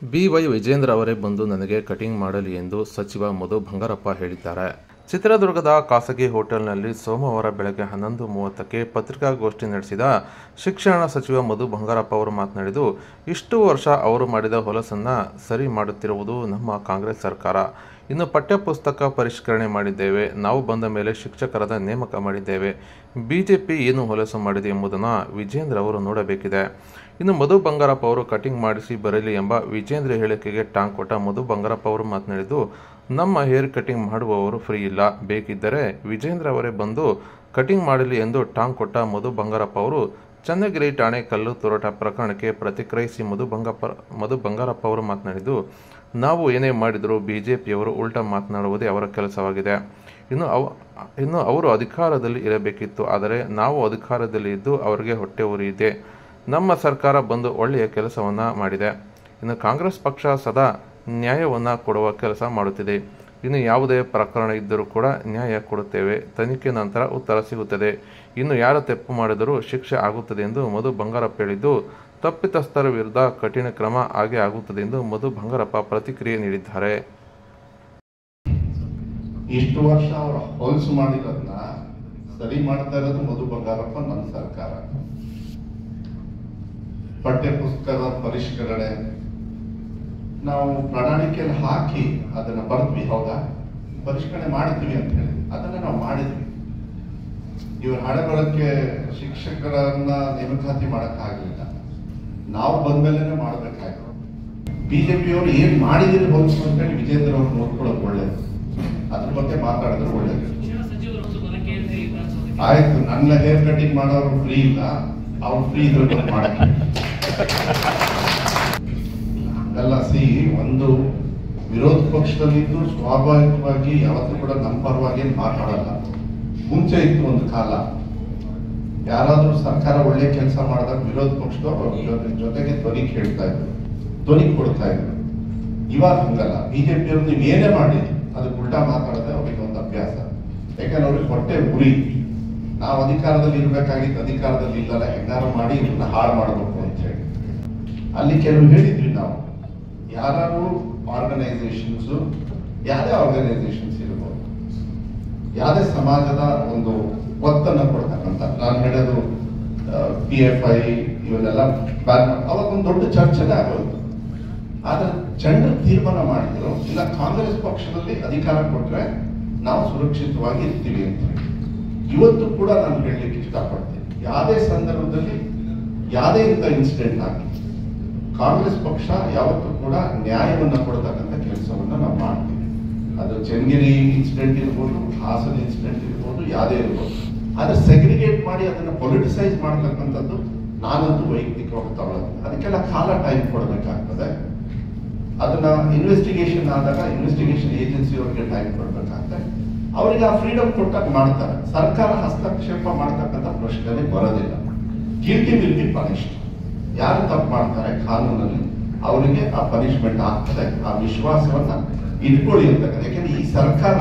B Y. Vijendra ಅವರೇ ಬಂದು ನನಗೆ ಕಟಿಂಗ್ ಮಾಡಲಿ ಎಂದು ಸಚಿವ ಮಧು ಬಂಗಾರಪ್ಪ ಹೇಳಿದ್ದಾರೆ. ಚಿತ್ರದುರ್ಗದ ಖಾಸಗಿ ಹೋಟೆಲ್ನಲ್ಲಿ ಸೋಮವಾರ ಬೆಳಗ್ಗೆ 11:30ಕ್ಕೆ ಪತ್ರಿಕಾಗೋಷ್ಠಿ ನಡೆಸಿದ ಶಿಕ್ಷಣ ಸಚಿವ ಮಧು ಬಂಗಾರಪ್ಪ ಅವರು ಮಾತನಾಡಿದ್ದು, ಇಷ್ಟು ವರ್ಷ ಅವರು ಮಾಡಿದ ಹೊಲಸನ್ನು ಸರಿ ಮಾಡುತ್ತಿರುವುದು ನಮ್ಮ ಕಾಂಗ್ರೆಸ್ ಸರ್ಕಾರ. ಇನ್ನು ಪಠ್ಯಪುಸ್ತಕ ಪರಿಷ್ಕರಣೆ ಮಾಡಿದ್ದೇವೆ. ನಾವು ಬಂದ ಮೇಲೆ ಶಿಕ್ಷಕರದ ನೇಮಕ ಮಾಡಿದ್ದೇವೆ. ಬಿಜೆಪಿ ಏನು ಹೊಲಸು ಮಾಡಿದೆ ಎಂಬುದನ್ನು ವಿಜೇಂದ್ರ ಅವರು ನೋಡಬೇಕಿದೆ. ಇನ್ನು ಮಧು ಬಂಗಾರಪ್ಪ ಅವರು ಕಟಿಂಗ್ ಮಾಡಿಸಿ ಬರಲಿ ಎಂಬ ವಿಜೇಂದ್ರ ಹೇಳಿಕೆಗೆ ಟಾಂಗ್ ಕೊಟ್ಟ ಮಧು ಬಂಗಾರಪ್ಪ ಅವರು ಮಾತನಾಡಿದ್ದು, ನಮ್ಮ ಹೇರ್ ಕಟಿಂಗ್ ಮಾಡುವವರು ಫ್ರೀ ಇಲ್ಲ. ಬೇಕಿದ್ದರೆ ವಿಜೇಂದ್ರ ಅವರೇ ಬಂದು ಕಟಿಂಗ್ ಮಾಡಲಿ ಎಂದು ಟಾಂಗ್ ಕೊಟ್ಟ ಮಧು ಬಂಗಾರಪ್ಪ ಅವರು ಚನ್ನಗಿರಿ ಠಾಣೆ ಕಲ್ಲು ತೂರಾಟ ಪ್ರಕರಣಕ್ಕೆ ಪ್ರತಿಕ್ರಿಯಿಸಿ ಮಧು ಬಂಗಾರಪ್ಪ ಅವರು ಮಾತನಾಡಿದ್ದು, ನಾವು ಏನೇ ಮಾಡಿದರೂ ಬಿಜೆಪಿಯವರು ಉಲ್ಟಾ ಮಾತನಾಡುವುದೇ ಅವರ ಕೆಲಸವಾಗಿದೆ. ಇನ್ನು ಅವರು ಅಧಿಕಾರದಲ್ಲಿ ಇರಬೇಕಿತ್ತು. ಆದರೆ ನಾವು ಅಧಿಕಾರದಲ್ಲಿ ಇದ್ದು ಅವರಿಗೆ ಹೊಟ್ಟೆ ಉರಿಯಿದೆ. ನಮ್ಮ ಸರ್ಕಾರ ಬಂದು ಒಳ್ಳೆಯ ಕೆಲಸವನ್ನು ಮಾಡಿದೆ. ಇನ್ನು ಕಾಂಗ್ರೆಸ್ ಪಕ್ಷ ಸದಾ ನ್ಯಾಯವನ್ನು ಕೊಡುವ ಕೆಲಸ ಮಾಡುತ್ತಿದೆ. ಇನ್ನು ಯಾವುದೇ ಪ್ರಕರಣ ಇದ್ದರೂ ಕೂಡ ನ್ಯಾಯ ಕೊಡುತ್ತೇವೆ. ತನಿಖೆ ನಂತರ ಉತ್ತರ ಸಿಗುತ್ತದೆ. ಇನ್ನು ಯಾರು ತಪ್ಪು ಮಾಡಿದರೂ ಶಿಕ್ಷೆ ಆಗುತ್ತದೆ ಎಂದು ಮಧು ಬಂಗಾರಪ್ಪ ಹೇಳಿದ್ದು, ತಪ್ಪಿತಸ್ಥರ ವಿರುದ್ಧ ಕಠಿಣ ಕ್ರಮ ಆಗೇ ಆಗುತ್ತದೆ ಎಂದು ಮಧು ಬಂಗಾರಪ್ಪ ಪ್ರತಿಕ್ರಿಯೆ ನೀಡಿದ್ದಾರೆ. ಇಷ್ಟು ವರ್ಷ ಅವರು ಹೊಲಸು ಮಾಡಿರೋದನ್ನ ಸರಿ ಮಾಡ್ತಾ ಇರೋದು ಮಧು ಬಂಗಾರಪ್ಪ, ನನ್ನ ಸರ್ಕಾರ. ಪಠ್ಯಪುಸ್ತಕದ ಪರಿಷ್ಕರಣೆ ನಾವು ಪ್ರಣಾಳಿಕೆಯಲ್ಲಿ ಹಾಕಿ ಅದನ್ನ ಬರ್ದ್ವಿ, ಹೌದಾ? ಪರಿಷ್ಕರಣೆ ಮಾಡಿದ್ವಿ ಅಂತ ಹೇಳಿ ಅದನ್ನ ನಾವು ಮಾಡಿದ್ವಿ. ಇವ್ರ ಹಣೆಬರಕ್ಕೆ ಶಿಕ್ಷಕರನ್ನ ನೇಮಕಾತಿ ಮಾಡಕ್ಕಾಗಲಿಲ್ಲ. ನಾವು ಬಂದ್ಮೇಲೆ ಮಾಡಬೇಕಾಗಿತ್ತು. ಬಿಜೆಪಿಯವರು ಏನ್ ಮಾಡಿದಿರಿ ಹೊಲಸು ಅಂತ ಹೇಳಿ ವಿಜೇಂದ್ರ ಅವರು ನೋಡ್ಕೊಳ್ಳೋದು ಒಳ್ಳೇದು. ಅದ್ರ ಬಗ್ಗೆ ಮಾತಾಡಿದ್ರೆ ಒಳ್ಳೇದು. ಆಯ್ತು, ನನ್ನ ಹೇರ್ ಕಟಿಂಗ್ ಮಾಡೋರು ಫ್ರೀ ಇಲ್ಲ, ಅವ್ರು ಫ್ರೀ ಇದ್ರೆ ಮಾಡಕ್ಕೆ ಹಂಗಲ್ಲ. ಒಂದು ವಿರೋಧ ಪಕ್ಷದಲ್ಲಿದ್ದು ಸ್ವಾಭಾವಿಕವಾಗಿ ಯಾವತ್ತೂ ಕೂಡ ನಮ್ಮ ಪರವಾಗಿ ಮಾತಾಡಲ್ಲ. ಮುಂಚೆ ಇತ್ತು ಒಂದು ಕಾಲ, ಯಾರಾದ್ರೂ ಸರ್ಕಾರ ಒಳ್ಳೆ ಕೆಲಸ ಮಾಡಿದಾಗ ವಿರೋಧ ಪಕ್ಷದವರು ಜೊತೆಗೆ ಧ್ವನಿ ಕೇಳ್ತಾ ಇದ್ರು, ಧ್ವನಿ ಕೊಡ್ತಾ ಇದ್ರು. ಇವಾಗ ಹಂಗಲ್ಲ. ಬಿಜೆಪಿಯವರು ನೀವು ಏನೇ ಮಾಡಿ ಅದಕ್ಕೆ ಉಲ್ಟಾ ಮಾತಾಡೋದೇ ಅವ್ರಿಗೆ ಒಂದು ಅಭ್ಯಾಸ. ಯಾಕಂದ್ರೆ ಅವ್ರಿಗೆ ಹೊಟ್ಟೆ ಉರಿ. ನಾವು ಅಧಿಕಾರದಲ್ಲಿ ಇರ್ಬೇಕಾಗಿತ್ತು, ಅಧಿಕಾರದಲ್ಲಿ ಇಲ್ಲಲ್ಲ, ಹೆಂಗಾರು ಮಾಡಿ ಇದನ್ನ ಹಾಳು ಮಾಡಬೇಕು ಅಂತ ಹೇಳಿ ಅಲ್ಲಿ ಕೆಲವು ಹೇಳಿದ್ವಿ ನಾವು. ಯಾರು ಆರ್ಗನೈಸೇಷನ್ಸ್, ಯಾವುದೇ ಆರ್ಗನೈಸೇಷನ್ಸ್ ಇರ್ಬೋದು, ಯಾವುದೇ ಸಮಾಜದ ಒಂದು ಒತ್ತನ್ನು ಕೊಡ್ತಕ್ಕಂಥ, ನಾನು ಹೇಳೋದು PFI ಇವನ್ನೆಲ್ಲ ಬ್ಯಾನ್ ಅವಾಗ ಒಂದು ದೊಡ್ಡ ಚರ್ಚೆನೇ ಆಗೋದು. ಆದ್ರೆ ಜನರು ತೀರ್ಮಾನ ಮಾಡಿದ್ರು, ಇಲ್ಲ ಕಾಂಗ್ರೆಸ್ ಪಕ್ಷದಲ್ಲಿ ಅಧಿಕಾರ ಕೊಟ್ರೆ ನಾವು ಸುರಕ್ಷಿತವಾಗಿ ಇರ್ತೀವಿ ಅಂತ. ಇವತ್ತು ಕೂಡ ನಾನು ಹೇಳಲಿಕ್ಕೆ ಇಷ್ಟಪಡ್ತೀನಿ, ಯಾವುದೇ ಸಂದರ್ಭದಲ್ಲಿ ಯಾವುದೇ ಇಂಥ ಇನ್ಸಿಡೆಂಟ್ ಆಗಿ ಕಾಂಗ್ರೆಸ್ ಪಕ್ಷ ಯಾವತ್ತೂ ಕೂಡ ನ್ಯಾಯವನ್ನು ಕೊಡ್ತಕ್ಕಂಥ ಕೆಲಸವನ್ನು ನಾವು ಮಾಡ್ತೀವಿ. ಅದು ಚನ್ನಗಿರಿ ಇನ್ಸಿಡೆಂಟ್ ಇರ್ಬೋದು, ಹಾಸನ ಇನ್ಸಿಡೆಂಟ್ ಇರ್ಬೋದು, ಯಾವುದೇ ಇರ್ಬೋದು. ಆದ್ರೆ ಸೆಗ್ರಿಗೇಟ್ ಮಾಡಿ ಅದನ್ನು ಪೊಲಿಟಿಸೈಸ್ ಮಾಡ್ತಕ್ಕಂಥದ್ದು ನಾನಂತೂ ವೈಯಕ್ತಿಕವಾಗಿ ತಗೊಳ್ಳೋದು. ಅದಕ್ಕೆಲ್ಲ ಕಾಲ ಟೈಮ್ ಕೊಡಬೇಕಾಗ್ತದೆ. ಅದನ್ನ ಇನ್ವೆಸ್ಟಿಗೇಷನ್ ಆದಾಗ ಇನ್ವೆಸ್ಟಿಗೇಷನ್ ಏಜೆನ್ಸಿ ಅವರಿಗೆ ಟೈಮ್ ಕೊಡಬೇಕಾಗ್ತದೆ. ಅವರಿಗೆ ಆ ಫ್ರೀಡಮ್ ಕೊಟ್ಟಾಗ ಮಾಡ್ತಾರೆ. ಸರ್ಕಾರ ಹಸ್ತಕ್ಷೇಪ ಮಾಡ್ತಕ್ಕಂಥ ಪ್ರಶ್ನೆ ಬರೋದಿಲ್ಲ. Guilty will be punished. ಯಾರು ತಪ್ಪು ಮಾಡ್ತಾರೆ ಕಾನೂನಲ್ಲಿ ಅವರಿಗೆ ಆ ಪನಿಷ್ಮೆಂಟ್ ಆಗ್ತದೆ. ಆ ವಿಶ್ವಾಸವನ್ನ ಇಟ್ಕೊಳ್ಳಿ ಅಂತಕ್ಕಂಥ. ಯಾಕಂದ್ರೆ ಈ ಸರ್ಕಾರ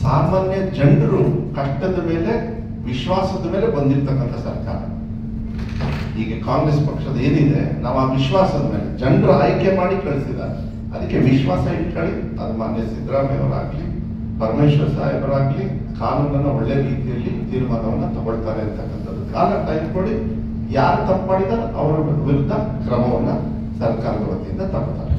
ಸಾಮಾನ್ಯ ಜನರು ಕಷ್ಟದ ಮೇಲೆ, ವಿಶ್ವಾಸದ ಮೇಲೆ ಬಂದಿರ್ತಕ್ಕಂಥ ಸರ್ಕಾರ. ಈಗ ಕಾಂಗ್ರೆಸ್ ಪಕ್ಷದ ಏನಿದೆ, ನಾವು ಆ ವಿಶ್ವಾಸದ ಮೇಲೆ ಜನರು ಆಯ್ಕೆ ಮಾಡಿ ಕಳಿಸಿದ್ದಾರೆ. ಅದಕ್ಕೆ ವಿಶ್ವಾಸ ಇಟ್ಕೊಳ್ಳಿ. ಅದು ಮಾನ್ಯ ಸಿದ್ದರಾಮಯ್ಯ ಅವರಾಗ್ಲಿ, ಪರಮೇಶ್ವರ್ ಸಾಹೇಬರಾಗ್ಲಿ ಕಾನೂನನ್ನ ಒಳ್ಳೆ ರೀತಿಯಲ್ಲಿ ತೀರ್ಮಾನವನ್ನ ತಗೊಳ್ತಾರೆ ಅಂತಕ್ಕಂಥದ್ದು. ಕಾಲ ಟೈಮ್ ಕೊಡಿ. ಯಾರು ತಪ್ಪು ಮಾಡಿದ ಅವರ ವಿರುದ್ಧ ಕ್ರಮವನ್ನ ಸರ್ಕಾರದ ವತಿಯಿಂದ ತಗೊಳ್ತಾರೆ.